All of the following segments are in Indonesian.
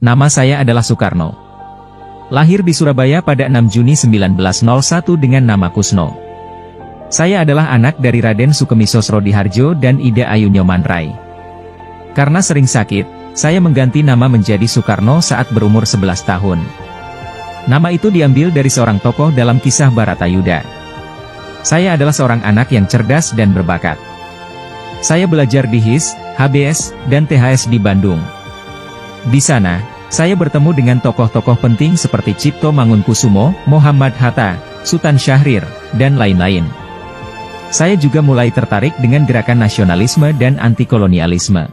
Nama saya adalah Soekarno. Lahir di Surabaya pada 6 Juni 1901 dengan nama Kusno. Saya adalah anak dari Raden Sukemi Sosrodihardjo dan Ida Ayu Nyomanrai. Karena sering sakit, saya mengganti nama menjadi Soekarno saat berumur 11 tahun. Nama itu diambil dari seorang tokoh dalam kisah Baratayuda. Saya adalah seorang anak yang cerdas dan berbakat. Saya belajar di HIS, HBS, dan THS di Bandung. Di sana, saya bertemu dengan tokoh-tokoh penting seperti Cipto Mangunkusumo, Muhammad Hatta, Sultan Syahrir, dan lain-lain. Saya juga mulai tertarik dengan gerakan nasionalisme dan anti-kolonialisme.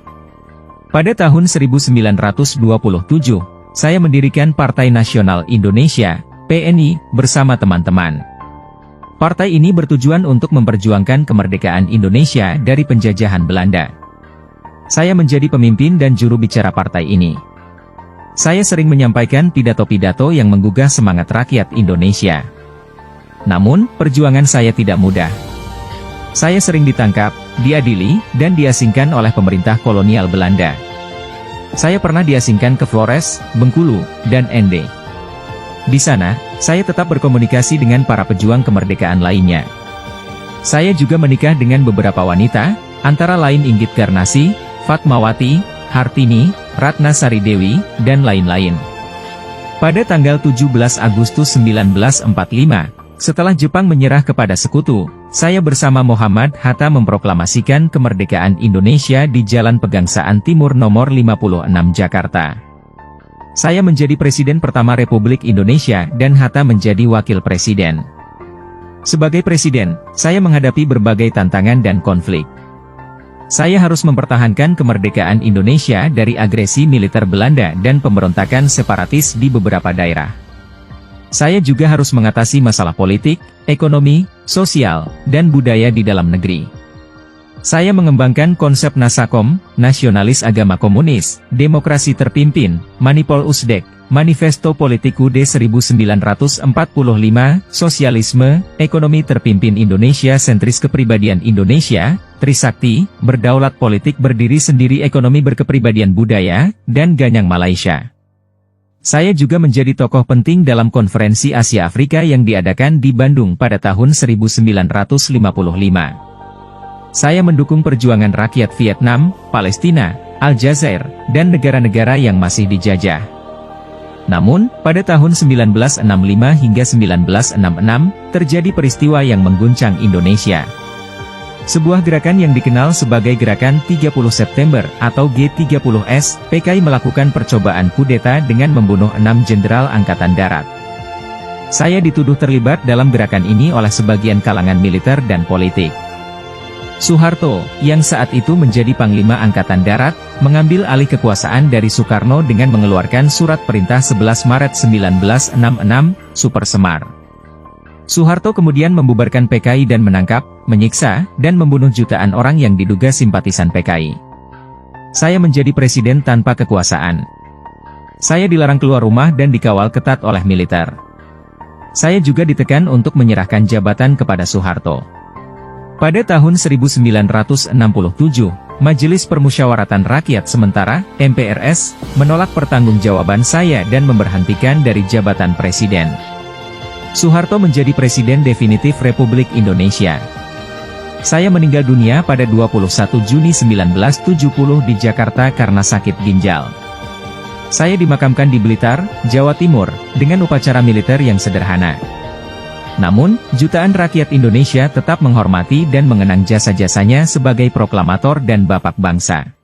Pada tahun 1927, saya mendirikan Partai Nasional Indonesia, PNI, bersama teman-teman. Partai ini bertujuan untuk memperjuangkan kemerdekaan Indonesia dari penjajahan Belanda. Saya menjadi pemimpin dan juru bicara partai ini. Saya sering menyampaikan pidato-pidato yang menggugah semangat rakyat Indonesia. Namun, perjuangan saya tidak mudah. Saya sering ditangkap, diadili, dan diasingkan oleh pemerintah kolonial Belanda. Saya pernah diasingkan ke Flores, Bengkulu, dan Ende. Di sana, saya tetap berkomunikasi dengan para pejuang kemerdekaan lainnya. Saya juga menikah dengan beberapa wanita, antara lain Inggit Garnasi, Fatmawati, Hartini, Ratna Sari Dewi, dan lain-lain. Pada tanggal 17 Agustus 1945, setelah Jepang menyerah kepada sekutu, saya bersama Muhammad Hatta memproklamasikan kemerdekaan Indonesia di Jalan Pegangsaan Timur nomor 56 Jakarta. Saya menjadi presiden pertama Republik Indonesia dan Hatta menjadi wakil presiden. Sebagai presiden, saya menghadapi berbagai tantangan dan konflik. Saya harus mempertahankan kemerdekaan Indonesia dari agresi militer Belanda dan pemberontakan separatis di beberapa daerah. Saya juga harus mengatasi masalah politik, ekonomi, sosial, dan budaya di dalam negeri. Saya mengembangkan konsep Nasakom, nasionalis agama komunis, demokrasi terpimpin, Manipol Usdek, Manifesto Politiku D 1945, sosialisme, ekonomi terpimpin Indonesia sentris kepribadian Indonesia, Trisakti, berdaulat politik berdiri sendiri ekonomi berkepribadian budaya, dan Ganyang Malaysia. Saya juga menjadi tokoh penting dalam konferensi Asia Afrika yang diadakan di Bandung pada tahun 1955. Saya mendukung perjuangan rakyat Vietnam, Palestina, Aljazair, dan negara-negara yang masih dijajah. Namun, pada tahun 1965 hingga 1966, terjadi peristiwa yang mengguncang Indonesia. Sebuah gerakan yang dikenal sebagai Gerakan 30 September atau G30S, PKI melakukan percobaan kudeta dengan membunuh 6 jenderal Angkatan Darat. Saya dituduh terlibat dalam gerakan ini oleh sebagian kalangan militer dan politik. Soeharto, yang saat itu menjadi Panglima Angkatan Darat, mengambil alih kekuasaan dari Soekarno dengan mengeluarkan surat perintah 11 Maret 1966, Super Semar. Soeharto kemudian membubarkan PKI dan menangkap, menyiksa, dan membunuh jutaan orang yang diduga simpatisan PKI. Saya menjadi presiden tanpa kekuasaan. Saya dilarang keluar rumah dan dikawal ketat oleh militer. Saya juga ditekan untuk menyerahkan jabatan kepada Soeharto. Pada tahun 1967, Majelis Permusyawaratan Rakyat Sementara, MPRS, menolak pertanggungjawaban saya dan memberhentikan dari jabatan presiden. Soeharto menjadi presiden definitif Republik Indonesia. Saya meninggal dunia pada 21 Juni 1970 di Jakarta karena sakit ginjal. Saya dimakamkan di Blitar, Jawa Timur, dengan upacara militer yang sederhana. Namun, jutaan rakyat Indonesia tetap menghormati dan mengenang jasa-jasanya sebagai proklamator dan bapak bangsa.